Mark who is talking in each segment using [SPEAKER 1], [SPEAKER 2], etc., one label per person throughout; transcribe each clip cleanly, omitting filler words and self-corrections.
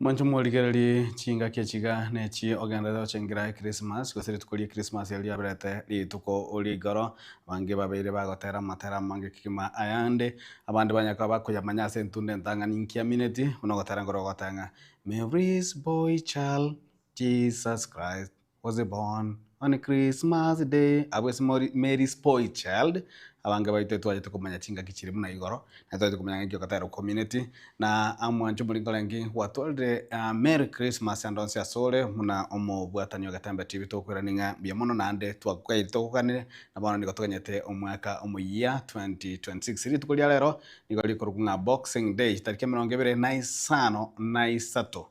[SPEAKER 1] Mwancho mwaligereri chinga kechiga nechi ogenda chengira Christmas gosiri tukuri Christmas yali abrete lituko oligoro bange babeire bagotera matera mange kima ayande abandi banyaka bakuyamanya sentunde ntanga ninkia minute unogotera ngoro gotanga Mary's boy child Jesus Christ was born on a Christmas day. Abwese Mary's boy child abange baite twaje tukumanya chinga kichiri muna igoro na twaje tukumanya ngyo katero community na amwancho muri ngolengi watolde Merry Christmas and onse asole muna omo bwatanyo gatambe TV tokwira ninga bya mono nande twakwaire tokukanire na bana niko tuganyete omwaka omo year 2026 iri tukulia lero niko likorunga Boxing Day tariki 25 na isato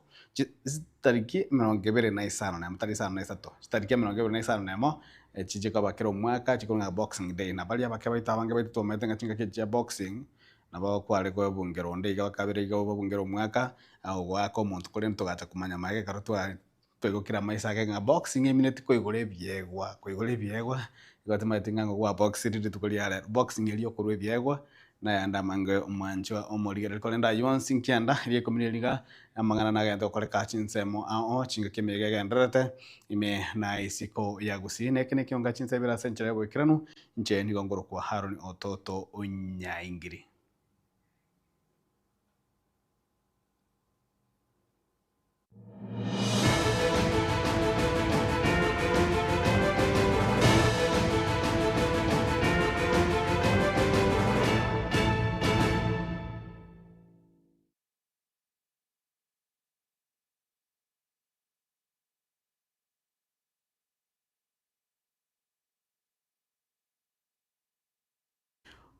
[SPEAKER 1] tariki 25 na mtari sana na isato tariki 25 na mo chijika bakero mwaka chikonga Boxing Day na bali abake baita bange baita tomete ngatinga ke boxing na ba kwale ko bungero ndege bakabire go bungero mwaka au wako muntu kule ntogata kumanya make karotu twego kira maisa ke nga boxing eminete ko igore byegwa igate matinga ngo boxing ndi tukuli yale boxing eliyo kurwe byegwa na yanda mange omwancho omorigere kolenda yonsi nkianda rie community amangana na gento kole kachinsemo chinga kemege gendrete ime na isiko ya gusine kene kionga chinse bira senchera gwikiranu nche ni gongoro kwa Haroni Ototo Onyaingiri.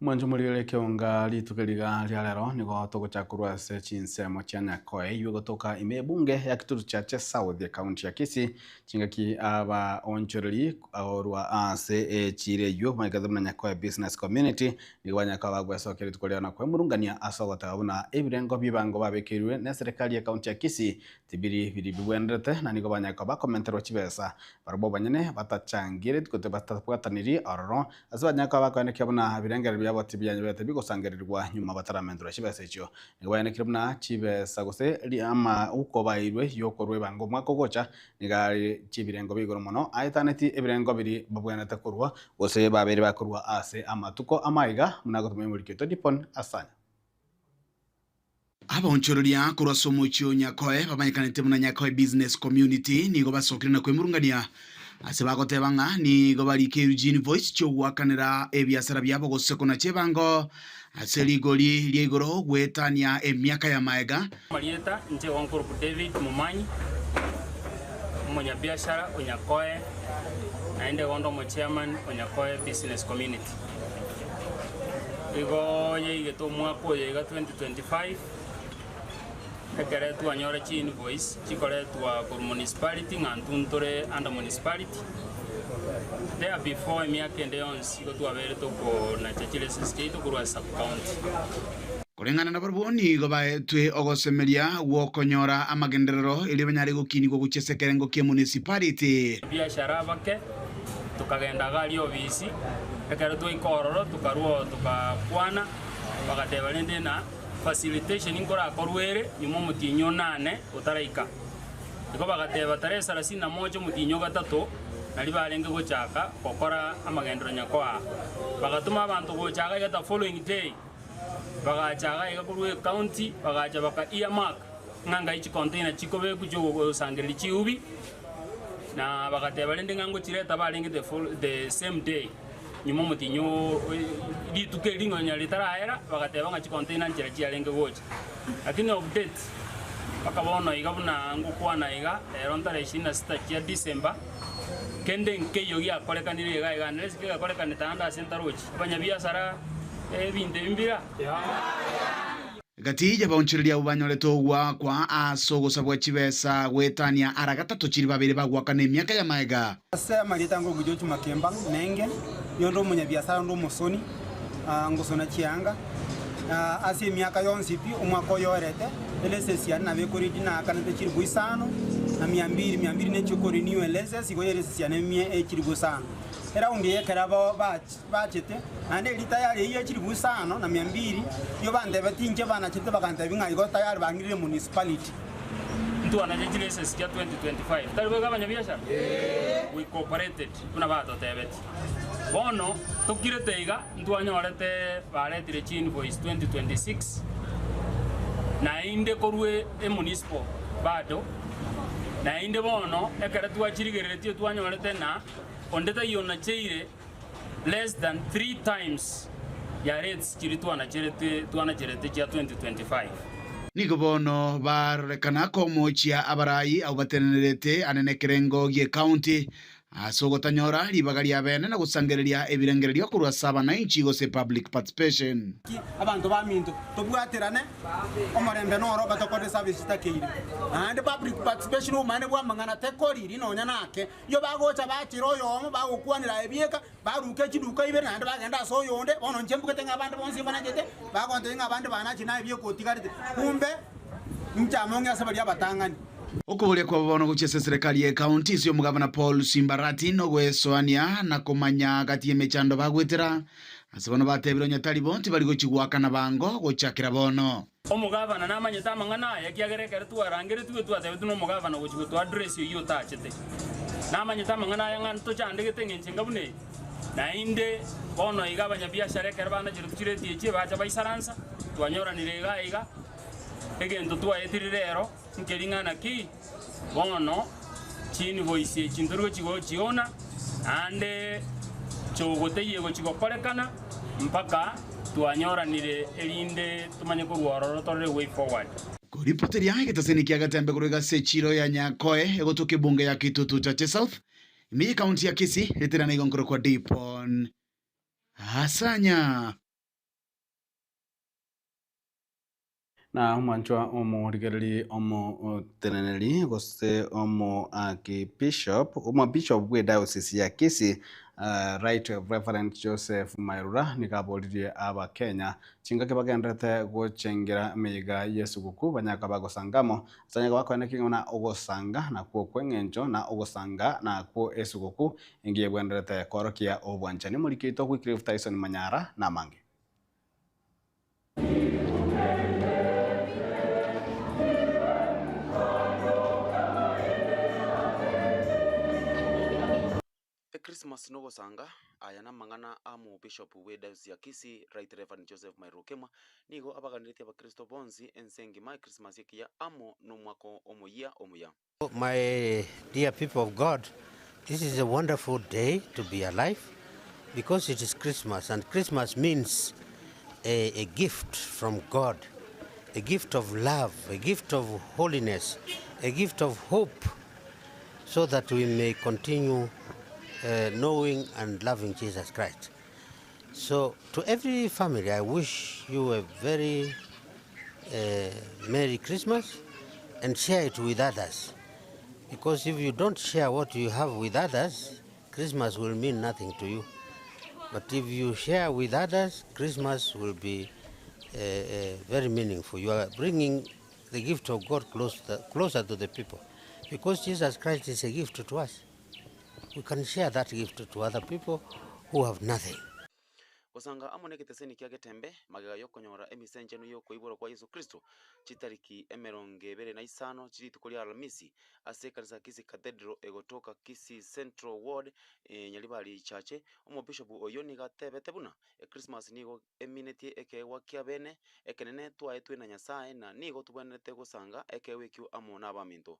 [SPEAKER 1] Mwanjo mulile kionga litukeliga lyalero niko toko chakurwa se chinsemo chanya koe yugo toka imebunge ya kituru cha South ya county ya Kisii chingaki aba onchorli aorwa ase chire yugo maikadamna nyakoe business community nigwanya kwa gweso kiri tukolia na kwa murungania asogota abuna ebirengo bibango babekirwe na serikali ya county ya Kisii tibiri bibwendete na niko banya kwa komentero chibesa barbo banyene batachangire tukote batapwataniri ororo asabanya kwa bakwane kyabuna birengero batibiyanye bete bigosangerirwa nyuma bataramendura chibese cyo nigwayane kirumna chibesa gose li ama uko bayirwe yokorwe bango mwako gocha nigari chibirengo bigoro mono aitaneti ebirengo biri babwanata kurwa gose babere bakurwa ase amatuko amaiga munago tumemurikito dipon asanya
[SPEAKER 2] aba onchorolia kurwa somo chyo nyakoe bamanyikanete muna nyakoe business community nigo basokirina kwemurungania ase bagotebanga ni gobarike Eugene Voice cyo wakanira ebyasara byabo gosekona chebango ase ligoli liegoro gwetania emyaka ya maega
[SPEAKER 3] Marieta nje wankuru David Mumanyi mmonya biashara onyakoe naende gondo mo chairman onyakoe business community igo yegeto mwako yega 2025 ekere tu anyora chi invoice chikore tu kwa municipality ngantuntore under municipality there before miaka ndeons iko tu abere to ko na chachile state kurwa sub county
[SPEAKER 2] kurengana na barboni go baetwe ogosemeria wokonyora amagenderero ile banyari gukini go guchesekere ngo kie municipality
[SPEAKER 3] biashara bake tukagenda gali obisi ekere tu ikororo tukaruo tukakwana bagateba lende na facilitation inkora akorwere nyuma mutinyo 8 utaraika iko bagateba tare 31 mutinyo gatatu nali balenge gochaka kokora amagendero nyakoa bagatuma abantu gochaka gata following day bagachaga igakurwe county bagacha baka earmark nganga ichi container chikobe kujo sangeri chiubi na bagateba lende ngango chireta balenge the same day nyuma mutinyo lituke lingo nyalitaraera bagateba nga container njira chialenge gocha lakini update bakabona igabuna ngukwana iga eronta 26 ya December kende nkeyo ya kolekanire iga nlesike ga kolekane tanda center roach banya biashara binde bimbira
[SPEAKER 2] gatija baonchereria ubanyoleto gwa kwa asogo sabwa chibesa gwetania ara gatatu chiri babere bagwakana emyaka ya maega
[SPEAKER 4] ase marita ngo gujochu makemba nenge yondo munya biashara ndo musoni ngosona chianga ase emyaka yonsi pi umwako yorete elesesia na bekoridi na kanete chiri buisano na 200 ne chokori niwe leses igo yeresesia na mie chiri buisano era undi yekera bachete ande litayari iyo chiri busano na 200 yo bande batinje bana chete bakante binga igo tayari bangirire municipality
[SPEAKER 3] tuanajejile sesikia 2025 tari bega abanyabiashara we cooperated kuna bato tebeti bono tukirete iga ntwanyorete baretire chi invoice 2026 na inde korwe municipal bado na inde bono ekara twachirigeretie twanyorete na ondeta yona cheire less than 3 times ya rates chiri twanacherete chia 2025
[SPEAKER 2] nigo bono barorekana komochia abarai au batenerete anene kerengo gie county asogotanyora ribaga ria bene na gusangereria ebirengererio kurwa saba na inchi gose public participation
[SPEAKER 4] abantu baminto tobwaterane omorembe noro batokode service takeire and public participation umane bwa mangana tekoriri nonya nake yo bagocha bachiro yomo bagokwanira ebieka baruke chiduka ibe nande bagenda so yonde bono nchembuke nga abantu bonsi banagete bagonde nga abantu banachi na ebieko tigarite kumbe mchamonge asabali abatangani
[SPEAKER 2] okubulia kwa bono guchese serikali ya county sio mugavana Paul Simbarati no gwesoania na kumanya gati emechando bagwetera asabano batebiro nyatari bonti bali gochigwakana bango gochakira bono
[SPEAKER 3] omugavana namanyeta amang'ana yakiagerekere twarangire tuwe twatebete no mugavana gochigo to address yo tachete namanyeta amang'ana yang'an tochandegete ng'enchenga bune nainde bono iga abanyabiashara ekere banachire tuchireti echi bacha baisaransa twanyoranire iga egento twaetire rero nkering'ana ki bono chini voice chintorugo chigochiona ande chogoteye gochigokorekana mpaka twanyoranire erinde tumanye kurwororo torere way forward
[SPEAKER 2] kuripoteria getaseni kia gatembe kurega sechiro ya Nyakoe egotoke bunge ya Kitutu Chache South imi county ya Kisii eterana igonkoro kwa Dipon Hasanya
[SPEAKER 1] na mwanchwa omurigereri omuteneneri gose omu bishop we diocese ya Kisii Right Reverend Joseph Mairura nikaboririe aba Kenya chinga kibagendete gochengera miga Yesu guku banyaka bagosangamo sanyaga bakone kingona ogosanga na kwo kwengenjo na ogosanga na kwo Yesu guku ingiye gwenderete korokia obwanchani murikito ku Cliff Tyson Manyara na mange.
[SPEAKER 5] Christmas no gosanga ayana mangana amu bishop we diocese ya Kisii Right Reverend Joseph Mairukema nigo abaganirite abakristo bonzi ensengi my Christmas yekia amo no mwako omuya.
[SPEAKER 6] My dear people of God, this is a wonderful day to be alive because it is Christmas, and Christmas means a gift from God, a gift of love, a gift of holiness, a gift of hope, so that we may continue knowing and loving Jesus Christ. So to every family, I wish you a very Merry Christmas and share it with others. Because if you don't share what you have with others, Christmas will mean nothing to you. But if you share with others, Christmas will be very meaningful. You are bringing the gift of God closer to the people. Because Jesus Christ is a gift to us. We can share that gift to other people who have nothing.
[SPEAKER 5] Gosanga amoneke teseni kia getembe magaga yokonyora emisenjeno yoko iboro kwa Yesu Kristo chitariki emeronge bere na isano chiritu kuri Alhamisi ase kanisa Kisii Cathedral egotoka Kisii Central Ward nyalibali chache omo bishop oyoni gatebete buna Christmas nigo emineti ekewa kia bene ekenene twaetwe na Nyasaye na nigo tubonete gosanga ekewekyo amo nabaminto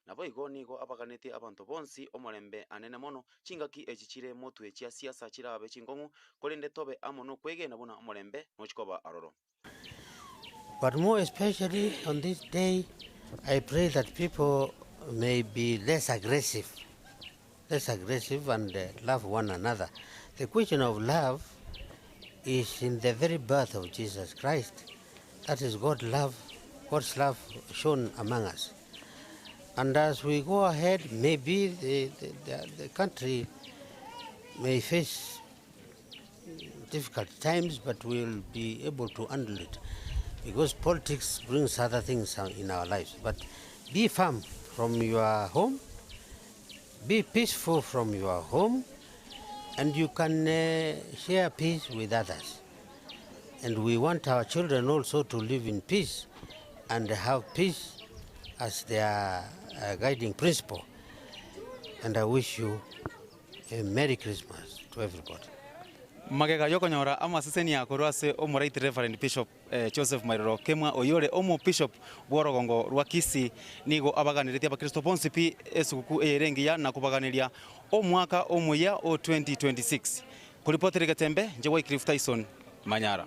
[SPEAKER 5] nabo igo nigo abaganete abantu bonsi omorembe anene mono chingaki echichire motwe chia siasa chirabe chingongu kolende tobe amono kwege na buna omorembe nochikoba aroro.
[SPEAKER 6] But more especially on this day, I pray that people may be less aggressive and love one another. The question of love is in the very birth of Jesus Christ. That is God's love shown among us. And as we go ahead, maybe the country may face difficult times, but we'll be able to handle it because politics brings other things in our lives. But be firm from your home, be peaceful from your home, and you can share peace with others. And we want our children also to live in peace and have peace as their guiding principle. And I wish you a Merry Christmas to everybody.
[SPEAKER 7] Magega yokonyora ama seseni ya korwase omo right Reverend Bishop Joseph Mairoro kemwa oyore omo Bishop Bworogongo rwakisi nigo abaganiritia abakristo bonse pi esuku erengia na kubaganiria omwaka omuya o 2026 kuripotera Gatembe njewe Cliff Tyson Manyara.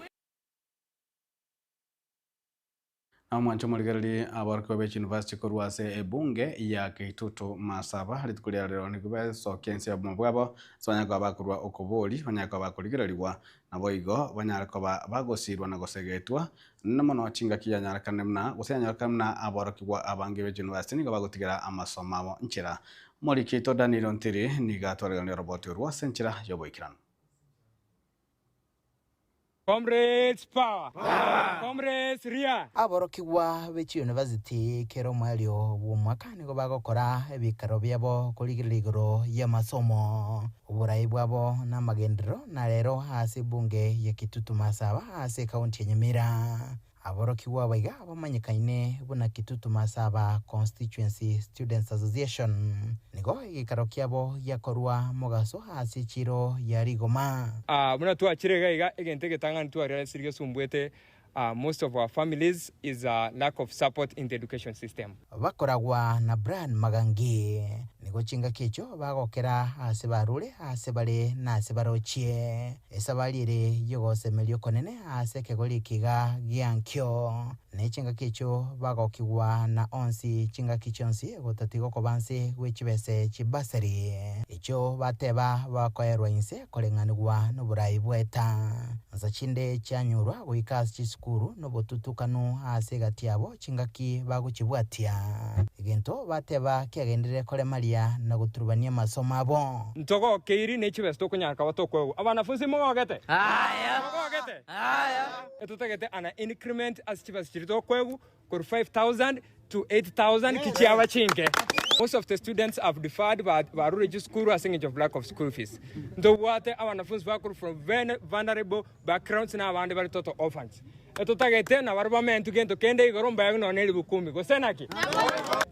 [SPEAKER 1] Mwancho muligereri abarko be University korwase ebunge ya Kitutu Masaba litikulia lero nikube so kensi ya mabwabo swanya bakurwa okoboli banyako bakurigereriwa nabo igo banyako bagosirwa na gosegetwa namono chinga kiyanyaraka nemna gusanyaraka mna abarokwa abange be University nigo bagotigera amasomo abo nchira muri Kito Daniel Ontiri nigatwara ne robot rwa senchira yoboikirana.
[SPEAKER 8] Comrades power. Comrades ria.
[SPEAKER 9] Aborokiwa bechi university kero mwalio wumwaka nigo bagokora ebikaro byabo kuligirigiro ya masomo uburayi bwabo na magendero na lero hasi bunge ya Kitutu Masaba hasi kaunti ya Nyamira. Aborokiwa baiga abamanyikaine buna Kitutu Masaba Constituency Students Association nigo igikaro kyabo yakorwa mugaso hasi chiro ya Rigoma.
[SPEAKER 8] Muna tuachirega iga egente getanga ntuarira sirige sumbwete. Most of our families is a lack of support in the education system.
[SPEAKER 9] Bakoragwa na Brian Magangi nigo chinga kecho bagokera hase barure hase bare na hase barochie esabalire yogo semelio konene hase kegoli kiga giankyo ne chinga kecho bagokiwa na onsi chinga kichonsi gotatigo kobanse wechibese chibasari echo bateba bakoerwa inse kolenganirwa no burayi bweta nzachinde cyanyurwa goikasi chiskuru no botutukano hase gatiabo chingaki baguchibwatia egento bateba kyagendere kole maria na guturubania masomo abo
[SPEAKER 8] ntogo keiri ne chibesto kunyaka batokwe abanafunzi mogogete etutagete ana increment as chibestirito kwegu kor 5,000 to 8,000 kichiaba chinke. Most of the students have deferred but already school as of lack of school fees. Ndo wate abanafunzi bakuru from vulnerable backgrounds na abandi bari total orphans. Etutagete na barbamentu gento kende igoromba yago none libukumi gosenaki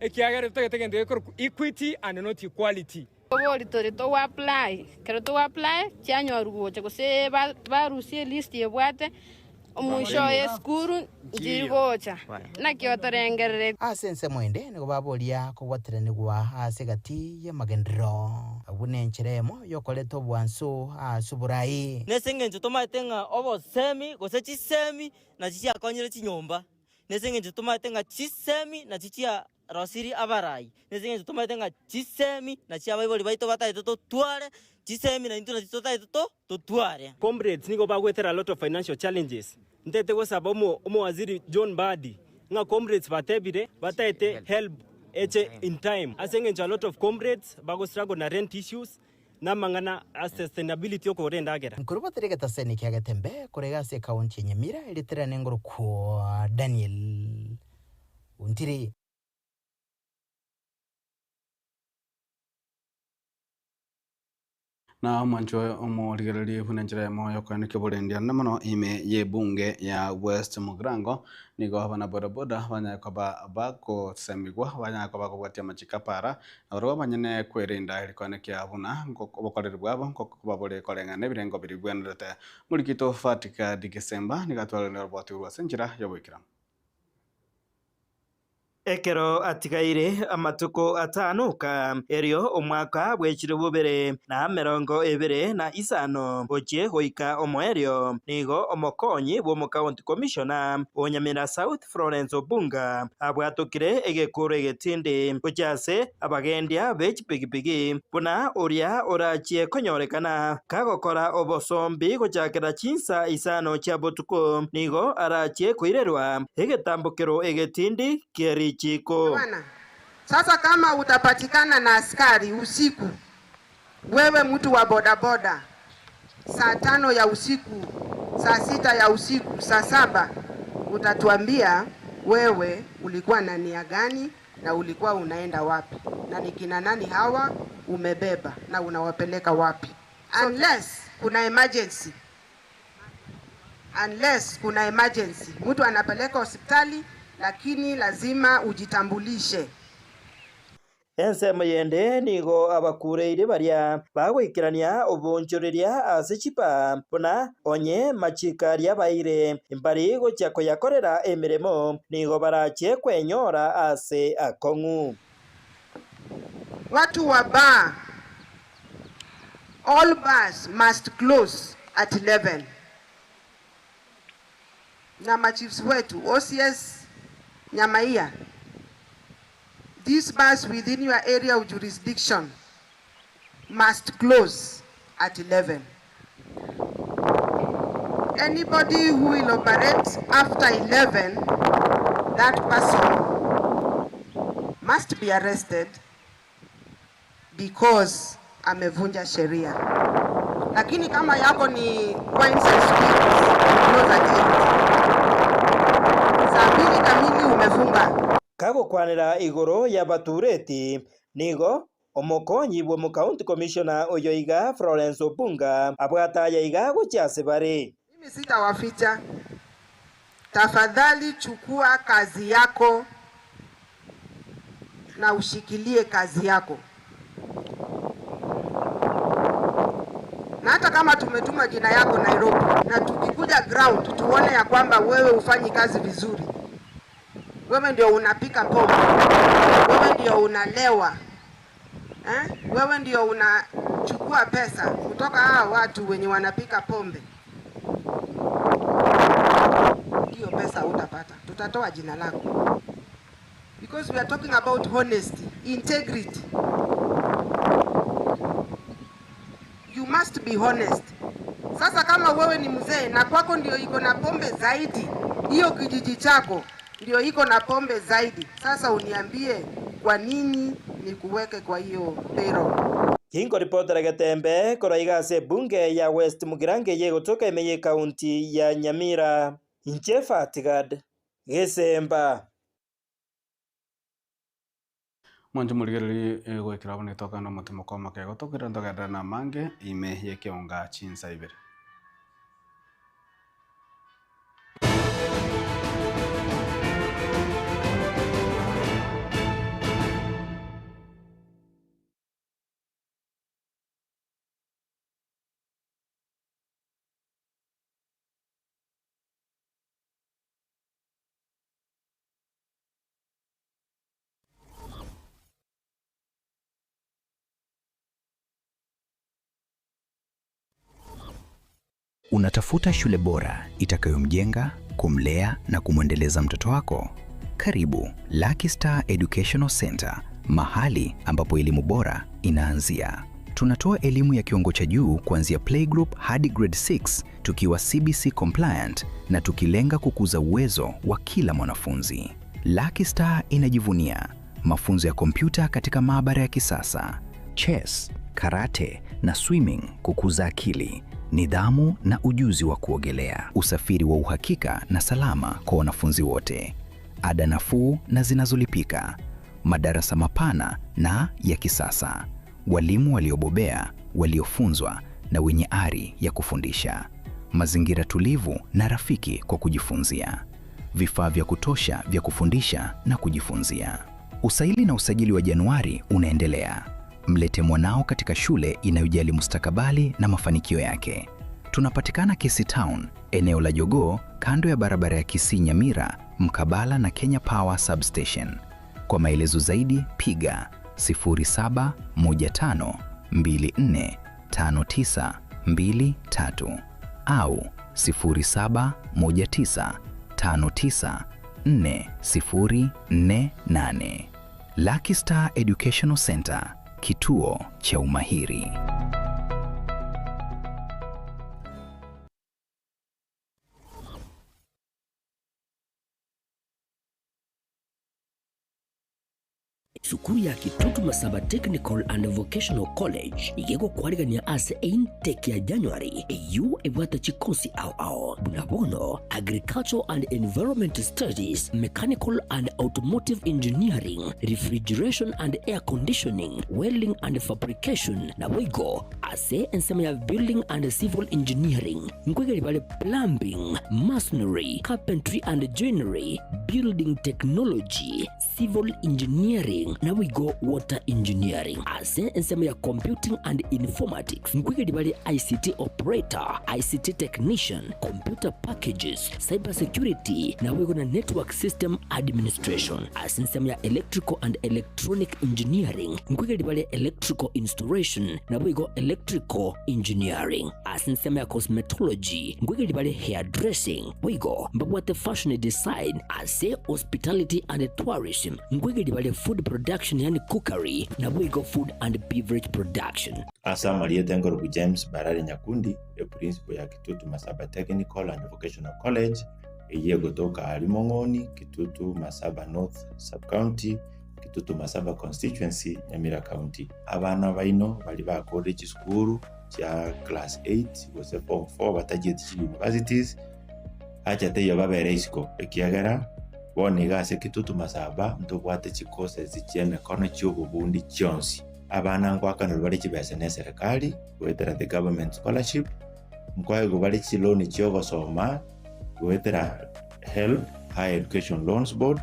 [SPEAKER 8] ekiagere tutagete gento equity and not equality.
[SPEAKER 10] Obori to apply kero to apply chanyorugo chakose barusie list yebwate omusho eskuru jigocha na kyotorengerere
[SPEAKER 9] asense mwende nigo baboria kugwateranirwa hase gati ya magendero abune ncheremo yokoleto bwanso asuburayi
[SPEAKER 11] nesengenje tomatenga obo semi gosechi semi na chichi akonyere chinyomba nesengenje tomatenga chisemi na chichi rosiri abarai nesengenje tomatenga chisemi na chia baiboli baito bataito to tuare chisemi na into na titaito to tuare.
[SPEAKER 12] Comrades nigo bagwetera a lot of financial challenges ntete go sabamu waziri John Badi nga comrades batebire bataite help eche in time asengenje a lot of comrades bago struggle na rent issues na mangana sustainability yoko renda agera
[SPEAKER 9] nkurubaterega taseni kya Gatembe kurega se kaunti ya Nyamira iliterane ngoro kwa Daniel Ontiri.
[SPEAKER 1] Na mwancho omurigereri funenjira moyo kwani keburendia namono ime ye bunge ya West Mugrango nigo bana boda banyakoba bako semigwa banyakoba kugwatia machikapara oro banyene kwerinda ilikone kya buna ngokobokorera bwabo ngokobabole kolengane birengo birigwenderete muri Kito Fatika Disemba nigatwara ne robot urwa senjira yobwikira
[SPEAKER 13] ekero atigaire amatuko atanuka erio omwaka bwechire bubere na 25 oche hoika omoerio nigo omokonyi bwo county commissioner onyamira South Florence Obunga abwatokire egekoro egetinde ochase abagendia bechipigipigi buna oria orachie konyorekana kagokora obosombi gochakera chinsa isano cha botuko nigo arachie kuirerwa egetambukiro egetindi keri chiko.
[SPEAKER 14] Sasa kama utapatikana na askari usiku, wewe mtu wa bodaboda, saa 5 ya usiku, saa 6 ya usiku, saa 7, utatuambia wewe ulikuwa na nia gani na ulikuwa unaenda wapi na ni kina nani hawa umebeba na unawapeleka wapi. Unless kuna emergency, mtu anapeleka hospitali lakini lazima ujitambulishe.
[SPEAKER 13] Ensemo yende nigo abakureire baria bagwikirania obonchoreria ase chipa bona onye machikaria baire mbari gocha koyakorera emiremo nigo barache kwenyora ase akong'u.
[SPEAKER 14] Watu wa bar, all bars must close at 11. Na machiefs wetu OCS Nyamaia, these bars within your area of jurisdiction must close at 11. Anybody who will operate after 11, that person must be arrested because amevunja sheria. Lakini kama yako ni wines and spirits, close at 8. Saa 2 kamili umefunga.
[SPEAKER 13] Kago kwanira igoro ya batureti nigo omokonyi bwo mu county commissioner oyoiga Florence Opunga abwataya iga gochase bare.
[SPEAKER 14] Mimi sitawaficha. Tafadhali chukua kazi yako na ushikilie kazi yako. Na hata kama tumetuma jina yako Nairobi na tukikuja ground tuone ya kwamba wewe ufanyi kazi vizuri, wewe ndio unapika pombe, wewe ndio unalewa, wewe ndio unachukua pesa kutoka hao watu wenye wanapika pombe, hiyo pesa utapata, tutatoa jina lako, because we are talking about honesty, integrity. You must be honest. Sasa kama wewe ni mzee na kwako ndio iko na pombe zaidi, hiyo kijiji chako ndio iko na pombe zaidi, sasa uniambie kwa nini nikuweke kwa hiyo payroll?
[SPEAKER 13] Kingo reporter Gatembe koraiga se bunge ya West Mugirange ye gotoka emeye county ya Nyamira Inchefa Tigad Gesemba.
[SPEAKER 1] Mwanju murigeri gwikira bonetoka no mutimo kwa makego tokira ndogera na mange ime yeke onga chinsa ibere.
[SPEAKER 15] Unatafuta shule bora itakayomjenga, kumlea na kumwendeleza mtoto wako? Karibu Lucky Star Educational Center, mahali ambapo elimu bora inaanzia. Tunatoa elimu ya kiwango cha juu kuanzia playgroup hadi grade 6 tukiwa CBC compliant na tukilenga kukuza uwezo wa kila mwanafunzi. Lucky Star inajivunia mafunzo ya kompyuta katika maabara ya kisasa, chess, karate na swimming kukuza akili, nidhamu na ujuzi wa kuogelea, usafiri wa uhakika na salama kwa wanafunzi wote, ada nafuu na zinazolipika, madarasa mapana na ya kisasa, walimu waliobobea, waliofunzwa na wenye ari ya kufundisha, mazingira tulivu na rafiki kwa kujifunzia, vifaa vya kutosha vya kufundisha na kujifunzia. Usaili na usajili wa Januari unaendelea. Mlete mwanao katika shule inayojali mustakabali na mafanikio yake. Tunapatikana Kisii Town, eneo la Jogoo, kando ya barabara ya Kisii Nyamira, mkabala na Kenya Power Substation. Kwa maelezo zaidi piga 0715245923 au 0719594048. Lucky Star Educational Center, kituo cha umahiri.
[SPEAKER 16] Sukuru ya Kitutu Masaba Technical and Vocational College igego kwarigania ase intake ya January eyu ebwata chikosi ao bunabono Agricultural and Environment Studies, Mechanical and Automotive Engineering, Refrigeration and Air Conditioning, Welding and Fabrication na wigo ase ensema ya Building and Civil Engineering nkwegeli bale Plumbing, Masonry, Carpentry and Joinery, Building Technology, Civil Engineering na wigo Water Engineering ase ensema ya Computing and Informatics nkwegeli bale ICT Operator, ICT Technician, Computer Packages, Cyber Security na wigo na Network System Administration ase ensema ya Electrical and Electronic Engineering nkwegeli bale Electrical Installation na wigo Electrical Engineering ase ensema ya Cosmetology nkwegeli bale Hairdressing wigo mbabwate Fashion Design ase Hospitality and Tourism nkwegeli bale Food Production yani Cookery na wigo Food and Beverage Production.
[SPEAKER 17] Asa Marieta Ngorogu James Barari Nyakundi, a principal ya Kitutu Masaba Technical and Vocational College, eye gotoka Alimongoni, Kitutu Masaba North Sub-County, Kitutu Masaba Constituency, Nyamira County. Abana baino bali ba college school cha class 8 gose form 4 batagiye universities acha teyo babere isiko ekiagera bone gase Kitutu Masaba ndobwate chikose zicheme kono cy'ububundi cyonsi. Abana ngwakana bali kibese ne serikali wetera the government scholarship mkwaye gubali chiloni cyogo soma wetera help higher education loans board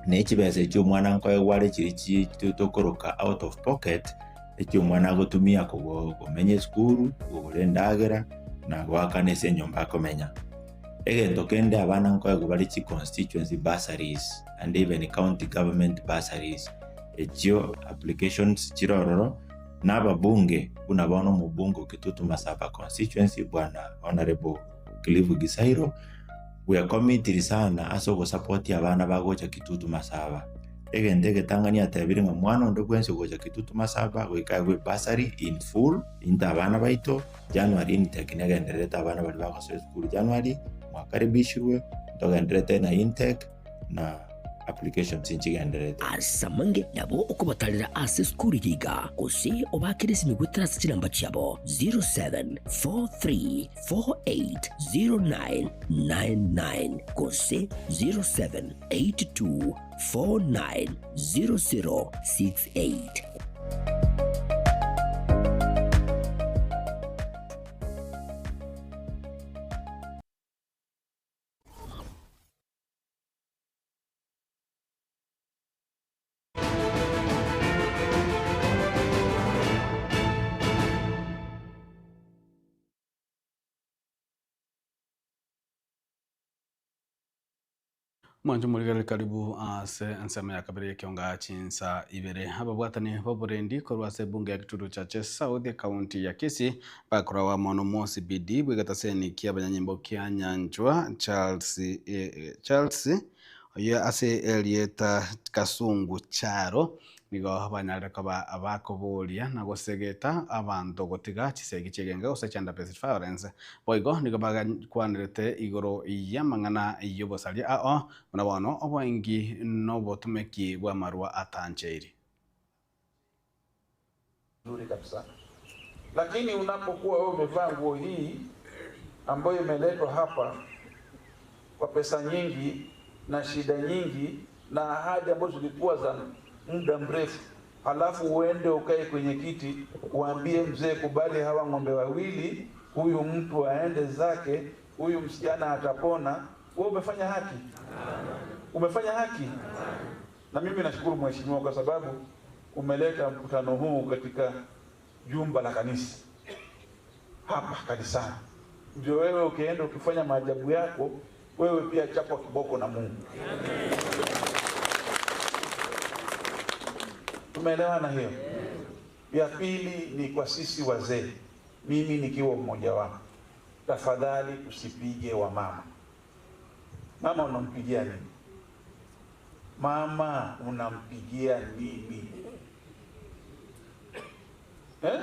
[SPEAKER 17] ne kibese cyo mwana nkwaye wale kiri tutokoroka out of pocket ekyo mwana gotumia kumenye school gulendagera na gwakane se nyomba komenya egento kende abana nkwaye gubali chi constituency bursaries and even county government bursaries ekyo applications chirororo n'ababunge bunabono mu bungo Kitutu Masaba constituency bwana honorable Clive Gisairo we are committed sana aso support abana bagocha Kitutu Masaba egende getangania tabiri mwana ndo kwense gocha Kitutu Masaba wekagwe bursary in full inta abana baito January intake negendereta abana bali bakoso school January mwakaribishwe ndogendereta na intake na applications inchigendereta
[SPEAKER 16] asamange nabo okubatalira ase skuri yiga kose obakirisi migutira sinamba cyabo 0743480999 kose 0782490068.
[SPEAKER 1] Mwanju muligari karibu ase nsema ya kabiri kionga chinsa ibere ababwatani boburendi korwase bunge ya Kitutu Chache South County ya Kisii bakora wa mono mosi bidi bwegataseni kia banyanyimbo kia nyanjwa Charles oye ase Elieta Kasungu Charo nigo banyareka abakobolia na gosegeta abantu gotiga chisegi chigenga osechanda Pacific Violence boigo nigo bagwanirete igoro yamangana yobosalia munabono obwengi no botumeki bwa marwa atancheiri
[SPEAKER 18] nzuri kabisa. Lakini unapokuwa wewe umevaa nguo hii ambayo imeletwa hapa kwa pesa nyingi na shida nyingi na ahadi ambazo zilikuwa za muda mrefu, halafu uende ukae kwenye kiti uambie mzee kubali hawa ng'ombe wawili, huyu mtu aende zake, huyu msichana atapona, wewe umefanya haki? Umefanya haki? Na mimi nashukuru mheshimiwa kwa sababu umeleta mkutano huu katika jumba la kanisa hapa kanisani. Ndio wewe ukienda ukifanya maajabu yako, wewe pia chapwa kiboko na Mungu. Tumeelewana hiyo? Ya pili ni kwa sisi wazee, mimi nikiwa mmoja wao, tafadhali usipige wa mama. Mama unampigia nini? Mama unampigia nini?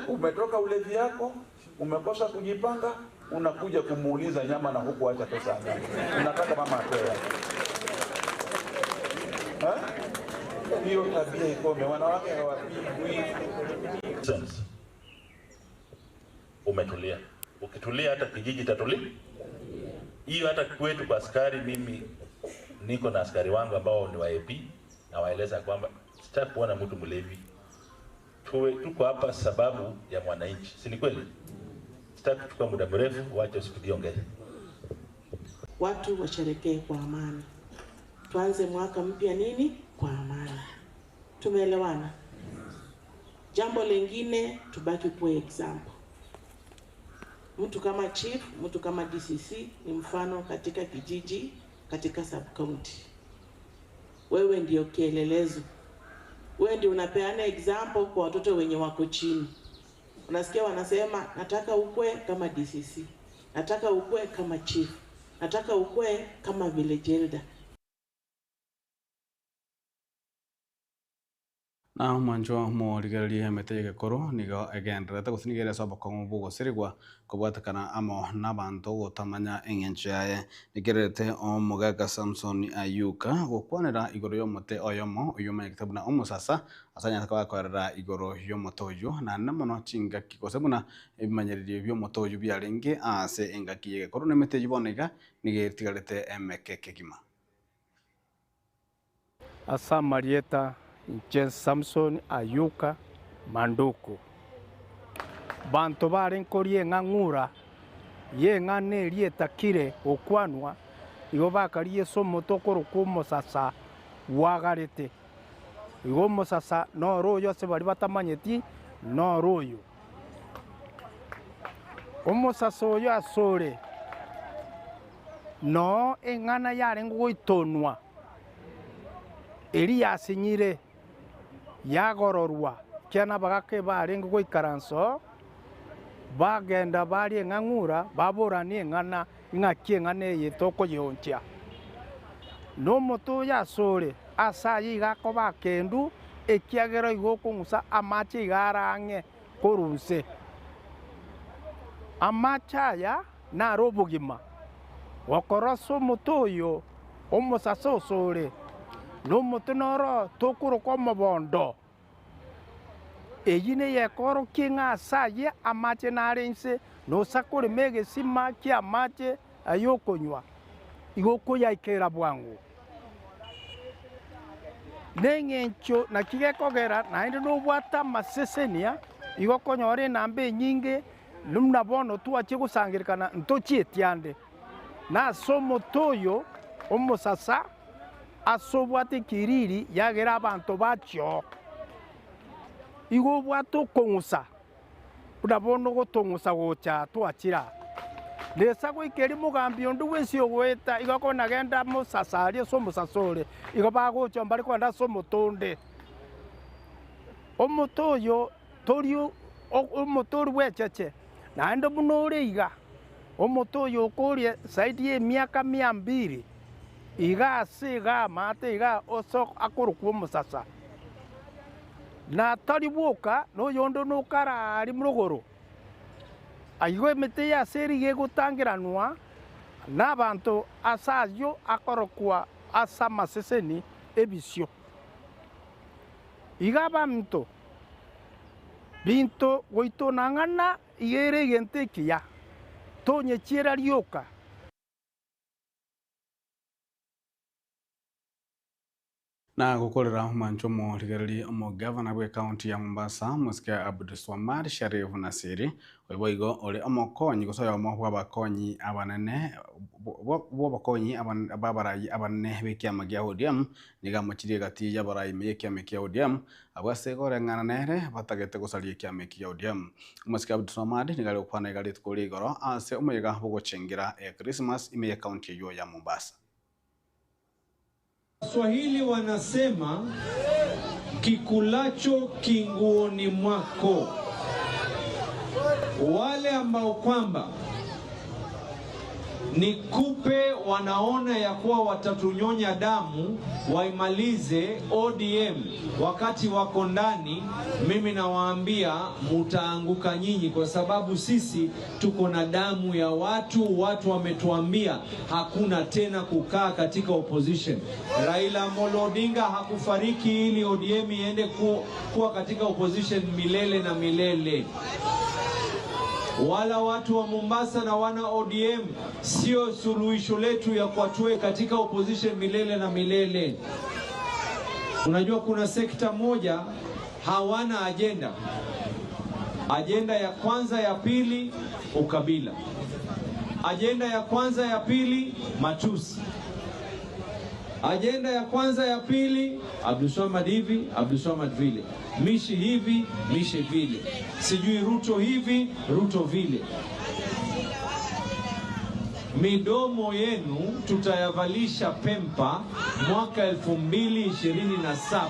[SPEAKER 18] Umetoka ulevi yako, umekosa kujipanga, unakuja kumuuliza nyama na huku acha pesa ngapi. Unataka mama atoe. hiyo tabia ikome. Wanawake hawapigwi.
[SPEAKER 19] Umetulia. Ukitulia hata kijiji tatulia. Hiyo hata kwetu kwa askari, mimi niko na askari wangu ambao ni wa AP na waeleza kwamba sitaki kuona mtu mlevi. Tuko hapa sababu ya mwananchi. Si ni kweli? Sitaki kuchukua muda mrefu, waache usikiongee.
[SPEAKER 20] Watu washerekee kwa amani. Tuanze mwaka mpya nini? Kwa amani. Tumeelewana? Jambo lingine, tubaki kwa example. Mtu kama chief, mtu kama DCC ni mfano katika kijiji, katika sub county. Wewe ndio kielelezo. Wewe ndio unapeana example kwa watoto wenye wako chini. Unasikia wanasema nataka ukue kama DCC, nataka ukue kama chief, nataka ukue kama village elder.
[SPEAKER 1] Na mwanjo morigererie metege koro nigo egenderete gusinigere soba kongo gusirigwa kubwatakana amo nabantu gutamanya engencho yaye nigerete omugaka Samson Ayuka gukwanira igoro yomote oyomo uyuma kitabuna omusasa asanya takakorera igoro yomoto oyo na namono chinga kikosebuna ebimanyeririe byomoto oyo byarenge ase engakiye koro nemete yiboneka nigetigarete emekeke kima
[SPEAKER 21] asa Marieta James Samson Ayuka Manduku bantu barenkorie ng'ang'ura ye ng'ane rietakire okwanwa igo bakarie somo tokoro kumosasa wagarete igo mosasa no royo se bari batamanyeti no royo omosasa oyo asore no eng'ana yarengo goitonwa eri yasinyire yagororwa kiana bagake barengo goikaranso bagenda bari eng'ang'ura baborani eng'ana ing'aki eng'ana eyetoko yoncha no moto yasore asayi gako bakendu ekiagero igoko ngusa amache igarang'e korunse amachaya na robugima wakoroso moto yo omosasa osore no moto noro tokuro komo bondo eyine yekoro kinga asaye amache narense no sakore mege sima ki amache ayokonywa igoko yaikera bwangu nengencho na kigekogera naende no bwata masesenia igokonyore nambe nyinge numna bono tuache gusangirikana ntochietiande na somo toyo omosasa asobwate kiriri yagera abantu bacho igo bwato kongusa udabono gotongusa gocha twachira lesa goikeri mugambi ondu wesio gweta igakona genda musasari somo sasore igo bagocha mbari kwenda somo tonde omotoyo torio omotoru wecheche naende bunore iga omotoyo okorie saidi ye miaka 200 iga siga mate iga osok akuru kwa musasa na tari boka no yondo no kara ari mrogoro ayiwe mete ya seri ge gutangiranwa n'abantu asayo akorokwa asa maseseni ebisyo iga bamto binto goito nangana igere gente kiya tonye chiera rioka
[SPEAKER 1] na gukorera mancho mo rigereri mo governor we county ya Mombasa Muskia Abdulswamad Sharif Nasiri oigo ole omokonyi gosoya mo kwa bakonyi abanene bo bakonyi ababarayi abanene bekiama gya ODM niga mochiri gati ya barayi mekiama gya ODM abwase gore ngana nere batagete gosalia kiama gya ODM Muskia Abdulswamad niga lokwana igali tukuri goro ase omuyega bogochengira Christmas ime county yo ya Mombasa.
[SPEAKER 22] Swahili wanasema kikulacho kinguoni mwako. Wale ambao kwamba Nikupe wanaona ya kuwa watatunyonya damu waimalize ODM wakati wako ndani. Mimi nawaambia mutaanguka nyinyi, kwa sababu sisi tuko na damu ya watu. Watu wametuambia hakuna tena kukaa katika opposition. Raila Amolo Odinga hakufariki ili ODM iende kuwa katika opposition milele na milele. Wala watu wa Mombasa na wana ODM sio suluhisho letu ya kuwatoe katika opposition milele na milele. Unajua kuna sekta moja hawana agenda. Agenda ya kwanza ya pili ukabila. Agenda ya kwanza ya pili matusi. Agenda ya kwanza ya pili Abdulswamad hivi, Abdulswamad vile. Mishi hivi, Mishi vile. Sijui Ruto hivi, Ruto vile. Midomo yenu tutayavalisha pempa mwaka 2027.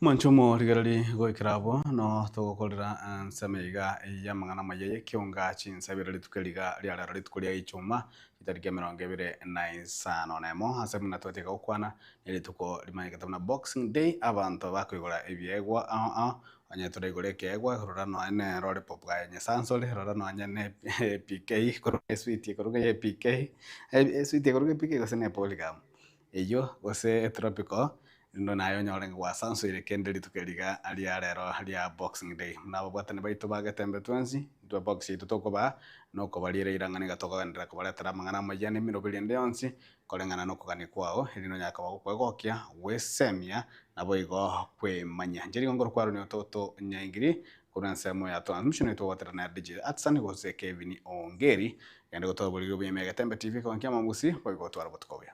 [SPEAKER 1] Manchumo rigarali goikrabo no togokorera nsamiga ya mangana maye kionga chinsabirali tukeliga liararali tukulia ichuma itarike 25 nemo asemna twateka ukwana ili tuko limanyika tabna Boxing Day abantu bakwigora ebyegwa anya turegore kegwa rorano ane role pop ga nya sansole rorano anya ne PK koro sweet koro ye PK sweet koro PK gosene poligam eyo gose tropical ndo nayo nyorenga wa sansole kendeli tukeliga aliarero alia Boxing Day nabo bwatane baitu bagatembe twenzi ndo box itu tokoba no kobalire irangane gatoka ndira kobaletera mangana majane miro bilende yonsi kolengana no kokani kwao elino nyaka bagokwegokia wesemia nabo igo kwe manya njeri ngoro kwaro ni toto nyaingiri kuna nsemo ya transmission to water na DJ atsani gose Kevin Ongeri yande goto boliro bimega tembe TV kwa kiama musi kwa igo twara botkovya.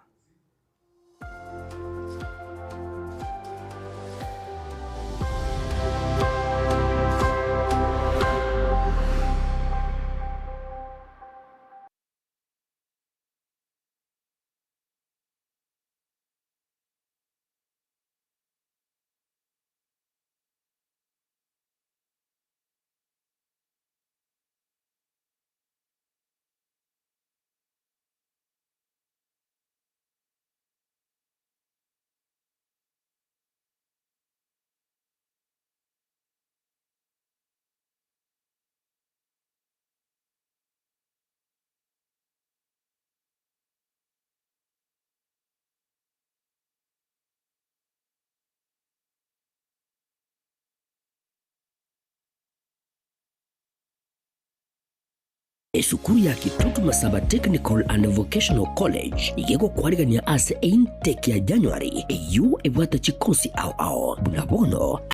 [SPEAKER 16] Esukuru ya Kitutu Masaba Technical and Vocational College igego kwarigania ase intake ya January eyu ebwata chikosi au bunabono